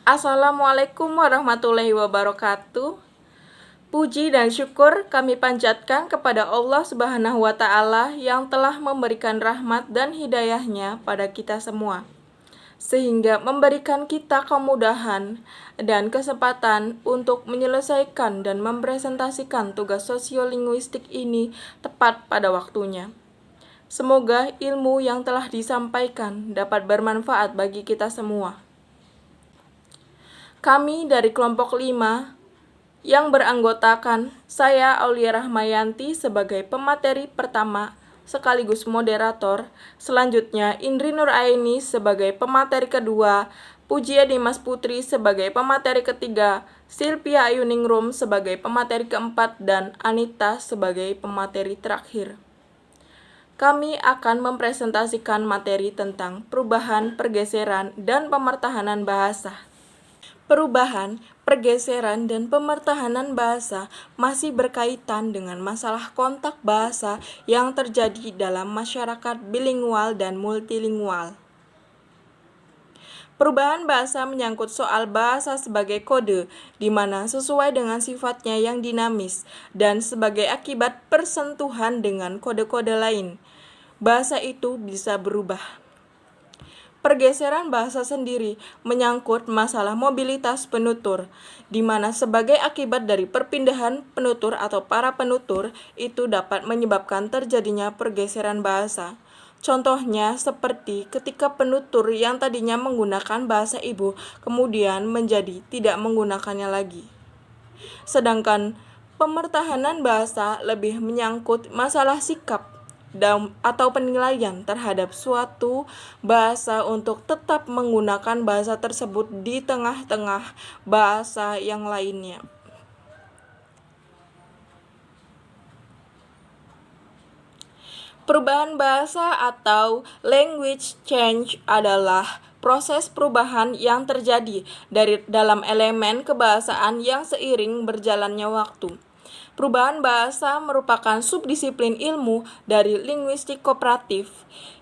Assalamualaikum warahmatullahi wabarakatuh. Puji dan syukur kami panjatkan kepada Allah Subhanahu wa Ta'ala yang telah memberikan rahmat dan hidayahnya pada kita semua, sehingga memberikan kita kemudahan dan kesempatan untuk menyelesaikan dan mempresentasikan tugas sosiolinguistik ini tepat pada waktunya. Semoga ilmu yang telah disampaikan dapat bermanfaat bagi kita semua. Kami dari kelompok 5 yang beranggotakan saya Aulia Rahmayanti sebagai pemateri pertama sekaligus moderator, selanjutnya Indri Nuraini sebagai pemateri kedua, Pujia Dimas Putri sebagai pemateri ketiga, Silvia Ayuningrum sebagai pemateri keempat, dan Anita sebagai pemateri terakhir. Kami akan mempresentasikan materi tentang perubahan, pergeseran, dan pemertahanan bahasa. Perubahan, pergeseran, dan pemertahanan bahasa masih berkaitan dengan masalah kontak bahasa yang terjadi dalam masyarakat bilingual dan multilingual. Perubahan bahasa menyangkut soal bahasa sebagai kode, di mana sesuai dengan sifatnya yang dinamis, dan sebagai akibat persentuhan dengan kode-kode lain, bahasa itu bisa berubah. Pergeseran bahasa sendiri menyangkut masalah mobilitas penutur, di mana sebagai akibat dari perpindahan penutur atau para penutur itu dapat menyebabkan terjadinya pergeseran bahasa. Contohnya seperti ketika penutur yang tadinya menggunakan bahasa ibu kemudian menjadi tidak menggunakannya lagi. Sedangkan pemertahanan bahasa lebih menyangkut masalah sikap atau penilaian terhadap suatu bahasa untuk tetap menggunakan bahasa tersebut di tengah-tengah bahasa yang lainnya. Perubahan bahasa atau language change adalah proses perubahan yang terjadi dalam elemen kebahasaan yang seiring berjalannya waktu. Perubahan bahasa merupakan subdisiplin ilmu dari linguistik kooperatif.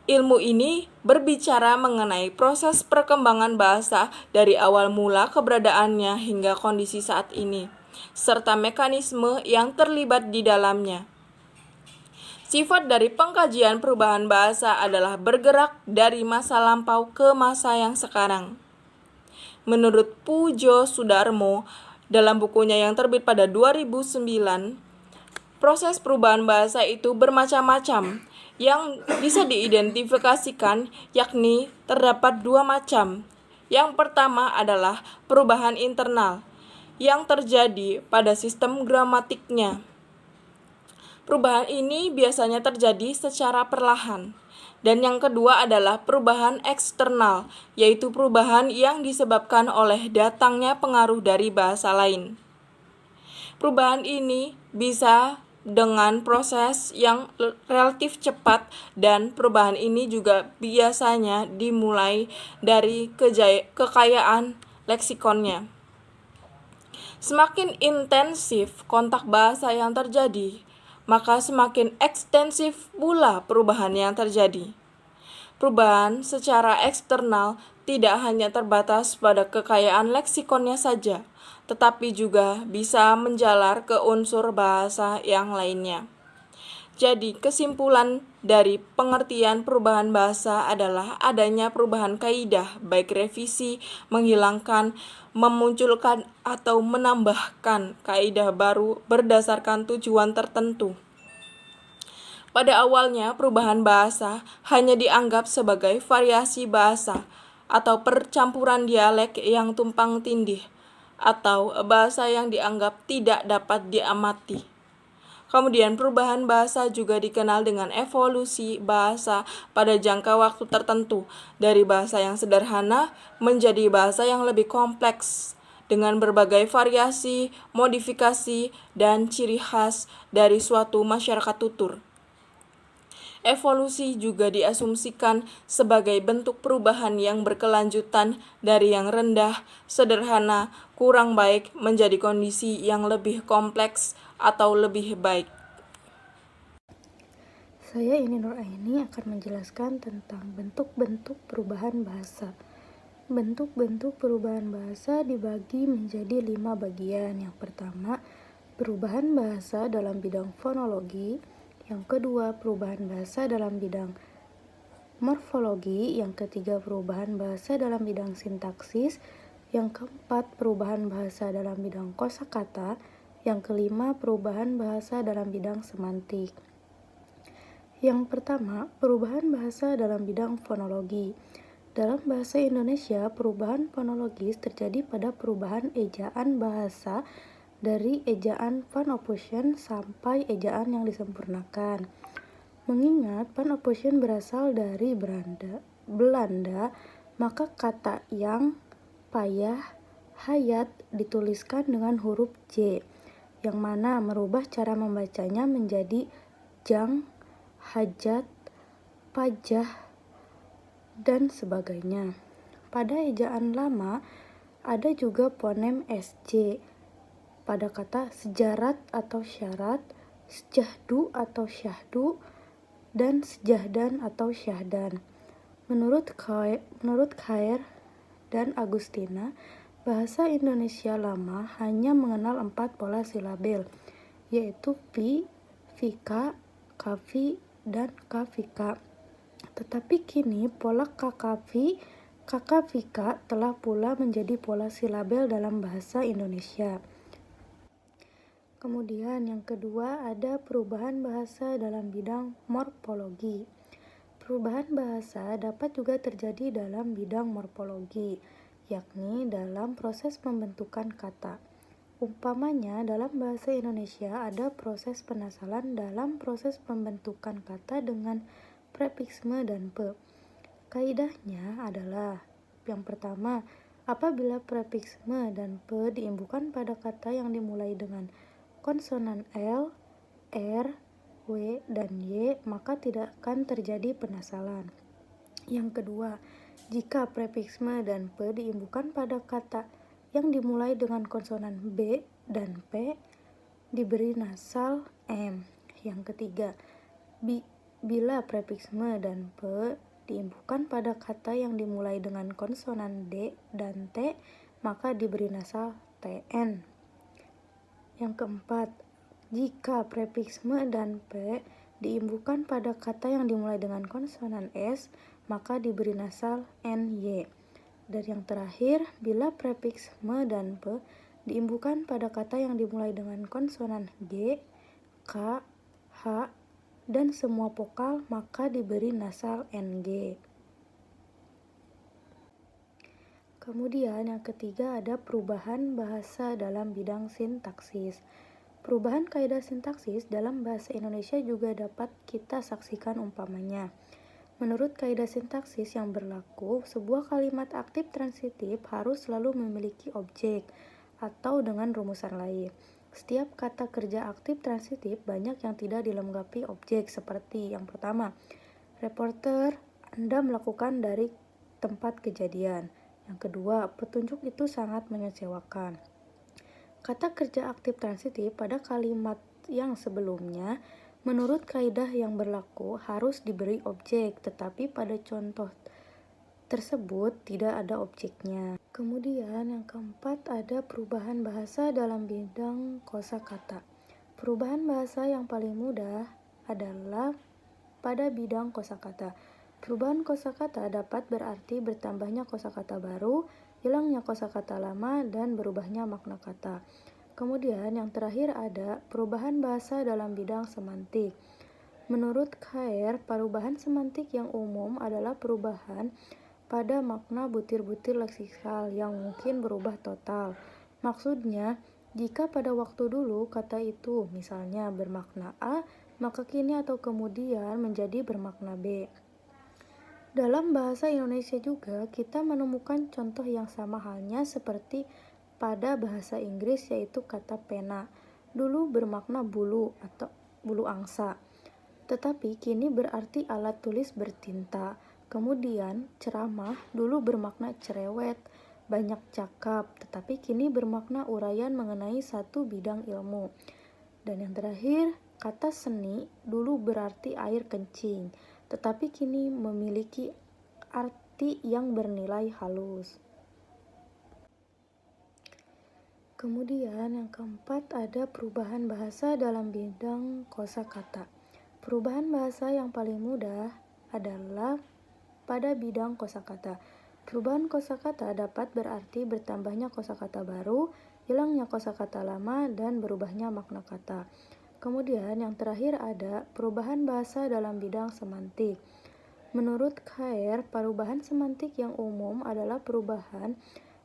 Ilmu ini berbicara mengenai proses perkembangan bahasa dari awal mula keberadaannya hingga kondisi saat ini, serta mekanisme yang terlibat di dalamnya. Sifat dari pengkajian perubahan bahasa adalah bergerak dari masa lampau ke masa yang sekarang. Menurut Pujo Sudarmo, dalam bukunya yang terbit pada 2009, proses perubahan bahasa itu bermacam-macam yang bisa diidentifikasikan, yakni terdapat dua macam. Yang pertama adalah perubahan internal yang terjadi pada sistem gramatiknya. Perubahan ini biasanya terjadi secara perlahan. Dan yang kedua adalah perubahan eksternal, yaitu perubahan yang disebabkan oleh datangnya pengaruh dari bahasa lain. Perubahan ini bisa dengan proses yang relatif cepat, dan perubahan ini juga biasanya dimulai dari kekayaan leksikonnya. Semakin intensif kontak bahasa yang terjadi, maka semakin ekstensif pula perubahan yang terjadi. Perubahan secara eksternal tidak hanya terbatas pada kekayaan leksikonnya saja, tetapi juga bisa menjalar ke unsur bahasa yang lainnya. Jadi, kesimpulan dari pengertian perubahan bahasa adalah adanya perubahan kaidah, baik revisi, menghilangkan, memunculkan, atau menambahkan kaidah baru berdasarkan tujuan tertentu. Pada awalnya, perubahan bahasa hanya dianggap sebagai variasi bahasa atau percampuran dialek yang tumpang tindih, atau bahasa yang dianggap tidak dapat diamati. Kemudian perubahan bahasa juga dikenal dengan evolusi bahasa pada jangka waktu tertentu, dari bahasa yang sederhana menjadi bahasa yang lebih kompleks, dengan berbagai variasi, modifikasi, dan ciri khas dari suatu masyarakat tutur. Evolusi juga diasumsikan sebagai bentuk perubahan yang berkelanjutan dari yang rendah, sederhana, kurang baik menjadi kondisi yang lebih kompleks atau lebih baik. Saya Ini Nuraini akan menjelaskan tentang bentuk-bentuk perubahan bahasa. Bentuk-bentuk perubahan bahasa dibagi menjadi 5 bagian. Yang pertama, perubahan bahasa dalam bidang fonologi. Yang kedua, perubahan bahasa dalam bidang morfologi. Yang ketiga, perubahan bahasa dalam bidang sintaksis. Yang keempat, perubahan bahasa dalam bidang kosakata. Yang kelima, perubahan bahasa dalam bidang semantik. Yang pertama, perubahan bahasa dalam bidang fonologi. Dalam bahasa Indonesia, perubahan fonologis terjadi pada perubahan ejaan bahasa dari ejaan Van Ophusen sampai ejaan yang disempurnakan. Mengingat Van Ophusen berasal dari Belanda, maka kata yang, payah, hayat dituliskan dengan huruf J, yang mana merubah cara membacanya menjadi jang, hajat, pajah, dan sebagainya. Pada ejaan lama, ada juga fonem SJ pada kata sejarat atau syarat, sejahdu atau syahdu, dan sejahdan atau syahdan. Menurut Khair dan Agustina, bahasa Indonesia lama hanya mengenal 4 pola silabil, yaitu pi, vika, kavi, dan kavika. Tetapi kini pola kakavi, kakavika telah pula menjadi pola silabel dalam bahasa Indonesia. Kemudian yang kedua ada perubahan bahasa dalam bidang morfologi. Perubahan bahasa dapat juga terjadi dalam bidang morfologi, yakni dalam proses pembentukan kata. Umpamanya dalam bahasa Indonesia ada proses penasalan dalam proses pembentukan kata dengan prefiksme dan pe. Kaidahnya adalah yang pertama, apabila prefiksme dan pe diimbukan pada kata yang dimulai dengan konsonan L, R, W, dan Y, maka tidak akan terjadi penasalan. Yang kedua, jika prefiksme dan pe diimbukan pada kata yang dimulai dengan konsonan B dan P, diberi nasal M. Yang ketiga, bila prefiksme dan pe diimbukan pada kata yang dimulai dengan konsonan D dan T, maka diberi nasal TN. Yang keempat, jika prefiksme dan P diimbukan pada kata yang dimulai dengan konsonan S, maka diberi nasal NY. Dan yang terakhir, bila prefiksme dan P diimbukan pada kata yang dimulai dengan konsonan G, K, H, dan semua vokal, maka diberi nasal NG. Kemudian yang ketiga ada perubahan bahasa dalam bidang sintaksis. Perubahan kaidah sintaksis dalam bahasa Indonesia juga dapat kita saksikan umpamanya. Menurut kaidah sintaksis yang berlaku, sebuah kalimat aktif transitif harus selalu memiliki objek atau dengan rumusan lain. Setiap kata kerja aktif transitif banyak yang tidak dilengkapi objek seperti yang pertama, reporter, Anda melakukan dari tempat kejadian. Yang kedua, petunjuk itu sangat mengecewakan. Kata kerja aktif transitif pada kalimat yang sebelumnya menurut kaidah yang berlaku harus diberi objek, tetapi pada contoh tersebut tidak ada objeknya. Kemudian yang keempat ada perubahan bahasa dalam bidang kosakata. Perubahan bahasa yang paling mudah adalah pada bidang kosakata. Perubahan kosakata dapat berarti bertambahnya kosakata baru, hilangnya kosakata lama, dan berubahnya makna kata. Kemudian yang terakhir ada perubahan bahasa dalam bidang semantik. Menurut Khair, perubahan semantik yang umum adalah perubahan pada makna butir-butir leksikal yang mungkin berubah total. Maksudnya, jika pada waktu dulu kata itu misalnya bermakna A, maka kini atau kemudian menjadi bermakna B. Dalam bahasa Indonesia juga kita menemukan contoh yang sama halnya seperti pada bahasa Inggris, yaitu kata pena. Dulu bermakna bulu atau bulu angsa, tetapi kini berarti alat tulis bertinta. Kemudian ceramah dulu bermakna cerewet, banyak cakap, tetapi kini bermakna uraian mengenai satu bidang ilmu. Dan yang terakhir, kata seni dulu berarti air kencing, tetapi kini memiliki arti arti yang bernilai halus. Kemudian yang keempat ada perubahan bahasa dalam bidang kosakata. Perubahan bahasa yang paling mudah adalah pada bidang kosakata. Perubahan kosakata dapat berarti bertambahnya kosakata baru, hilangnya kosakata lama, dan berubahnya makna kata. Kemudian yang terakhir ada perubahan bahasa dalam bidang semantik. Menurut Khair, perubahan semantik yang umum adalah perubahan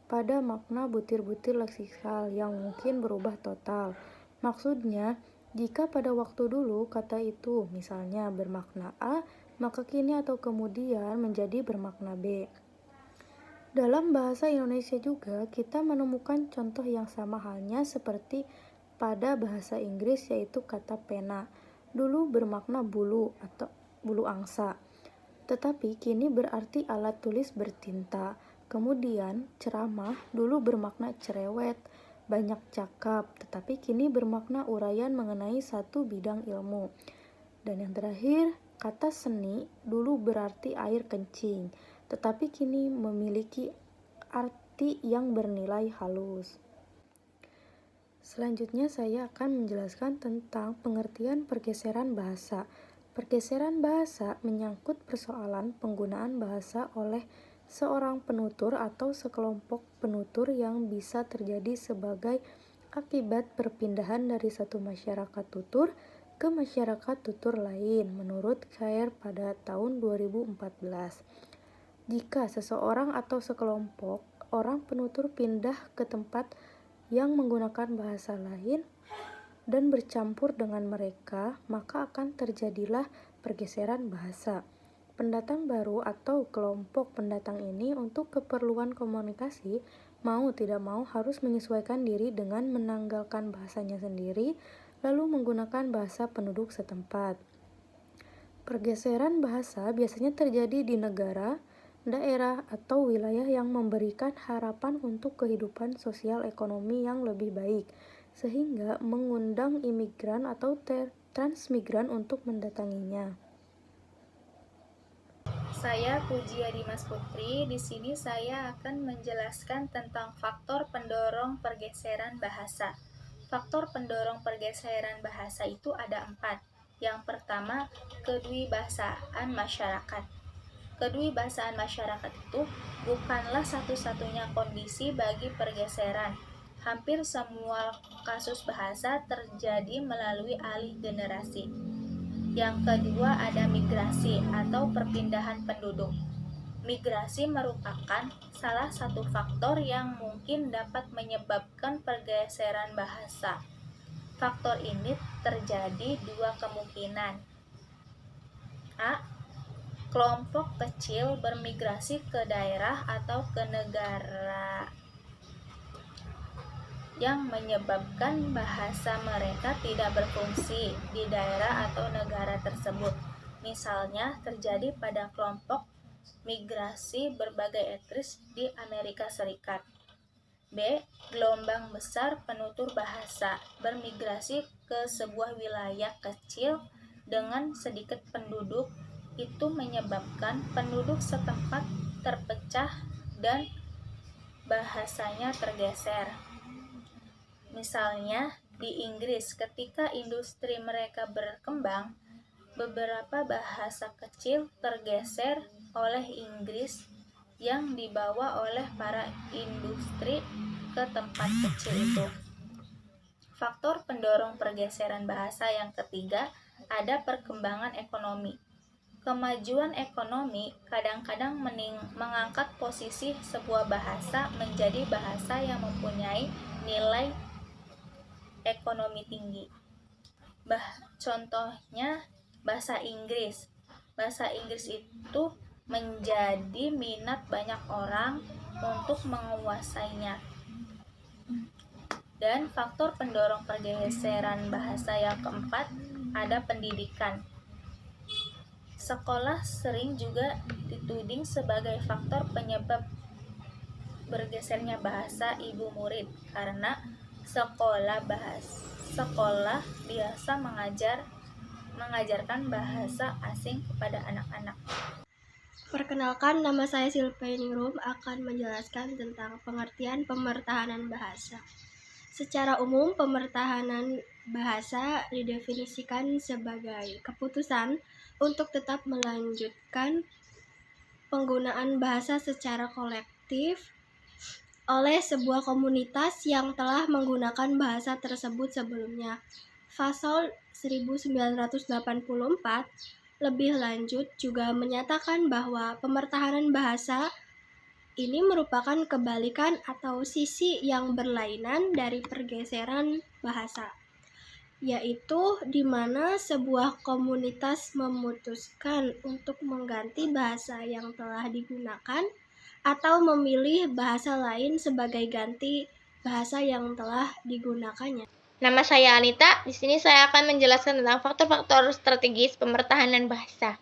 pada makna butir-butir leksikal yang mungkin berubah total. Maksudnya, jika pada waktu dulu kata itu misalnya bermakna A, maka kini atau kemudian menjadi bermakna B. Dalam bahasa Indonesia juga kita menemukan contoh yang sama halnya seperti pada bahasa Inggris, yaitu kata pena. Dulu bermakna bulu atau bulu angsa, tetapi kini berarti alat tulis bertinta. Kemudian ceramah dulu bermakna cerewet, banyak cakap, tetapi kini bermakna uraian mengenai satu bidang ilmu. Dan yang terakhir, kata seni dulu berarti air kencing, tetapi kini memiliki arti yang bernilai halus. Selanjutnya saya akan menjelaskan tentang pengertian pergeseran bahasa. Pergeseran bahasa menyangkut persoalan penggunaan bahasa oleh seorang penutur atau sekelompok penutur yang bisa terjadi sebagai akibat perpindahan dari satu masyarakat tutur ke masyarakat tutur lain menurut Khair pada tahun 2014. Jika seseorang atau sekelompok orang penutur pindah ke tempat yang menggunakan bahasa lain dan bercampur dengan mereka, maka akan terjadilah pergeseran bahasa. Pendatang baru atau kelompok pendatang ini untuk keperluan komunikasi mau tidak mau harus menyesuaikan diri dengan menanggalkan bahasanya sendiri lalu menggunakan bahasa penduduk setempat. Pergeseran bahasa biasanya terjadi di negara, daerah, atau wilayah yang memberikan harapan untuk kehidupan sosial ekonomi yang lebih baik, sehingga mengundang imigran atau transmigran untuk mendatanginya. Saya Pujia Dimas Putri. Di sini saya akan menjelaskan tentang faktor pendorong pergeseran bahasa. Faktor pendorong pergeseran bahasa itu ada 4. Yang pertama, kedewibahasaan masyarakat. Kedewibahasaan masyarakat itu bukanlah satu-satunya kondisi bagi pergeseran. Hampir semua kasus bahasa terjadi melalui alih generasi. Yang kedua ada migrasi atau perpindahan penduduk. Migrasi merupakan salah satu faktor yang mungkin dapat menyebabkan pergeseran bahasa. Faktor ini terjadi 2 kemungkinan. A. Kelompok kecil bermigrasi ke daerah atau ke negara yang menyebabkan bahasa mereka tidak berfungsi di daerah atau negara tersebut. Misalnya terjadi pada kelompok migrasi berbagai etnis di Amerika Serikat. B. Gelombang besar penutur bahasa bermigrasi ke sebuah wilayah kecil dengan sedikit penduduk, itu menyebabkan penduduk setempat terpecah dan bahasanya tergeser. Misalnya di Inggris, ketika industri mereka berkembang, beberapa bahasa kecil tergeser oleh Inggris yang dibawa oleh para industri ke tempat kecil itu. Faktor pendorong pergeseran bahasa yang ketiga ada perkembangan ekonomi. Kemajuan ekonomi kadang-kadang mengangkat posisi sebuah bahasa menjadi bahasa yang mempunyai nilai ekonomi tinggi. Contohnya bahasa Inggris. Bahasa Inggris itu menjadi minat banyak orang untuk menguasainya. Dan faktor pendorong pergeseran bahasa yang keempat ada pendidikan. Sekolah sering juga dituding sebagai faktor penyebab bergesernya bahasa ibu murid karena sekolah biasa mengajarkan bahasa asing kepada anak-anak. Perkenalkan, nama saya Silpeningrum akan menjelaskan tentang pengertian pemertahanan bahasa. Secara umum, pemertahanan bahasa didefinisikan sebagai keputusan untuk tetap melanjutkan penggunaan bahasa secara kolektif oleh sebuah komunitas yang telah menggunakan bahasa tersebut sebelumnya. Pasal 1984 lebih lanjut juga menyatakan bahwa pemertahanan bahasa ini merupakan kebalikan atau sisi yang berlainan dari pergeseran bahasa, yaitu di mana sebuah komunitas memutuskan untuk mengganti bahasa yang telah digunakan atau memilih bahasa lain sebagai ganti bahasa yang telah digunakannya. Nama saya Anita. Di sini saya akan menjelaskan tentang faktor-faktor strategis pemertahanan bahasa.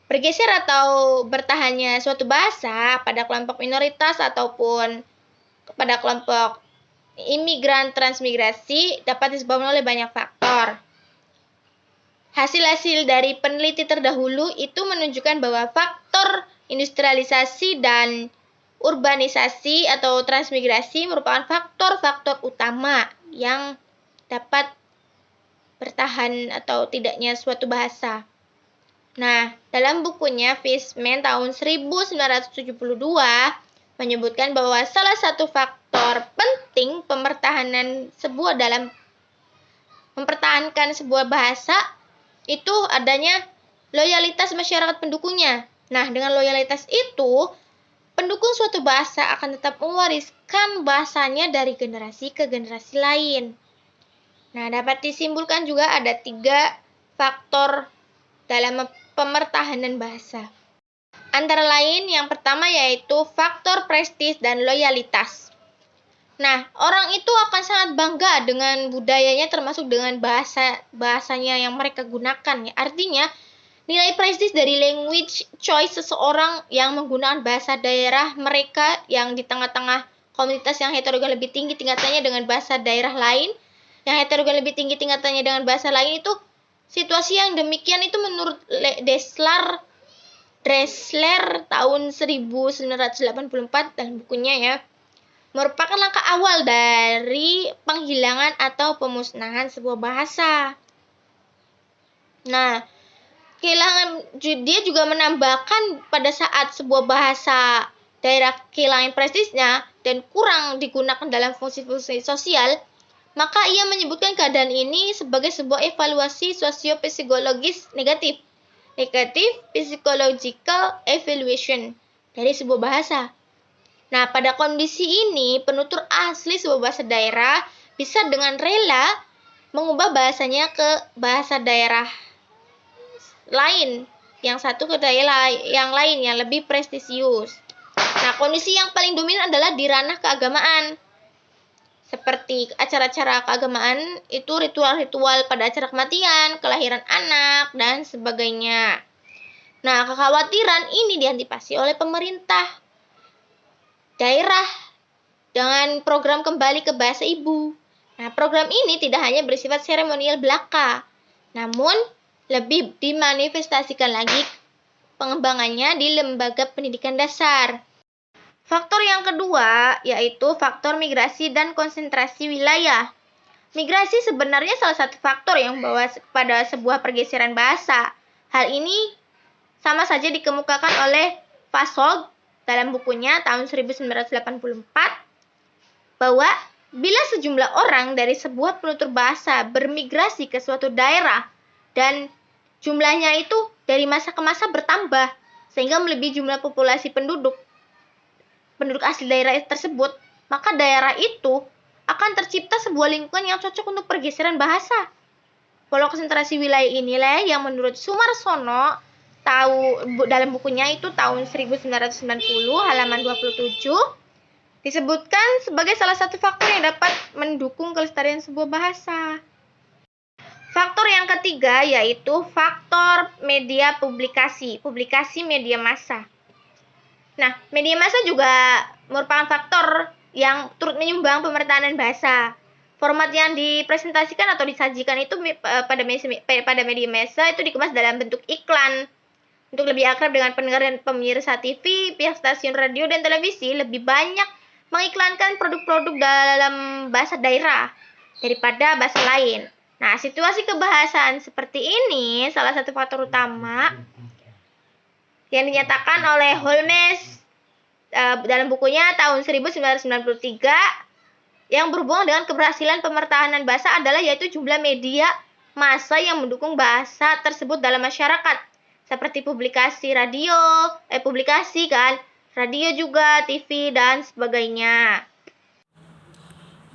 Bergeser atau bertahannya suatu bahasa pada kelompok minoritas ataupun pada kelompok imigran transmigrasi dapat disebabkan oleh banyak faktor. Hasil-hasil dari peneliti terdahulu itu menunjukkan bahwa faktor industrialisasi dan urbanisasi atau transmigrasi merupakan faktor-faktor utama yang dapat bertahan atau tidaknya suatu bahasa. Nah, dalam bukunya Fishman tahun 1972 menyebutkan bahwa salah satu faktor penting mempertahankan sebuah bahasa itu adanya loyalitas masyarakat pendukungnya. Nah, dengan loyalitas itu, pendukung suatu bahasa akan tetap mewariskan bahasanya dari generasi ke generasi lain. Nah, dapat disimpulkan juga ada 3 faktor dalam pemertahanan bahasa. Antara lain, yang pertama yaitu faktor prestis dan loyalitas. Nah, orang itu akan sangat bangga dengan budayanya termasuk dengan bahasanya yang mereka gunakan. Artinya, nilai prestis dari language choice seseorang yang menggunakan bahasa daerah mereka yang di tengah-tengah komunitas yang heterogen lebih tinggi tingkatannya dengan bahasa daerah lain, yang heterogen lebih tinggi tingkatannya dengan bahasa lain itu, situasi yang demikian itu menurut Dressler tahun 1984 dalam bukunya ya, merupakan langkah awal dari penghilangan atau pemusnahan sebuah bahasa. Nah, dia juga menambahkan pada saat sebuah bahasa daerah kehilangan prestisnya dan kurang digunakan dalam fungsi-fungsi sosial, maka ia menyebutkan keadaan ini sebagai sebuah evaluasi sosio-psikologis negative psychological evaluation dari sebuah bahasa. Nah, pada kondisi ini, penutur asli sebuah bahasa daerah bisa dengan rela mengubah bahasanya ke bahasa daerah lain, yang satu ke daerah yang lain yang lebih prestisius. Nah, kondisi yang paling dominan adalah di ranah keagamaan. Seperti acara-acara keagamaan itu ritual-ritual pada acara kematian, kelahiran anak, dan sebagainya. Nah, kekhawatiran ini diantisipasi oleh pemerintah daerah dengan program kembali ke bahasa ibu. Nah, program ini tidak hanya bersifat seremonial belaka, namun lebih dimanifestasikan lagi pengembangannya di lembaga pendidikan dasar. Faktor yang kedua yaitu faktor migrasi dan konsentrasi wilayah. Migrasi sebenarnya salah satu faktor yang membawa pada sebuah pergeseran bahasa. Hal ini sama saja dikemukakan oleh Fasold dalam bukunya tahun 1984 bahwa bila sejumlah orang dari sebuah penutur bahasa bermigrasi ke suatu daerah dan jumlahnya itu dari masa ke masa bertambah sehingga melebihi jumlah populasi penduduk asli daerah tersebut, maka daerah itu akan tercipta sebuah lingkungan yang cocok untuk pergeseran bahasa. Pola konsentrasi wilayah inilah yang menurut Sumarsono dalam bukunya itu tahun 1990 halaman 27 disebutkan sebagai salah satu faktor yang dapat mendukung kelestarian sebuah bahasa. Faktor yang ketiga yaitu faktor media publikasi media massa. Nah, media massa juga merupakan faktor yang turut menyumbang pemertahanan bahasa. Format yang dipresentasikan atau disajikan itu pada media massa itu dikemas dalam bentuk iklan. Untuk lebih akrab dengan pendengar dan pemirsa TV, pihak stasiun radio dan televisi lebih banyak mengiklankan produk-produk dalam bahasa daerah daripada bahasa lain. Nah, situasi kebahasaan seperti ini salah satu faktor utama yang dinyatakan oleh Holmes dalam bukunya tahun 1993 yang berhubungan dengan keberhasilan pemertahanan bahasa adalah yaitu jumlah media massa yang mendukung bahasa tersebut dalam masyarakat, seperti publikasi radio juga, TV, dan sebagainya.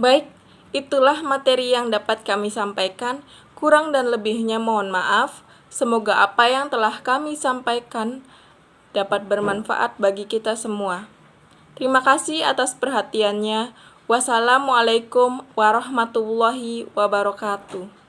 Baik, itulah materi yang dapat kami sampaikan. Kurang dan lebihnya mohon maaf. Semoga apa yang telah kami sampaikan dapat bermanfaat bagi kita semua. Terima kasih atas perhatiannya. Wassalamualaikum warahmatullahi wabarakatuh.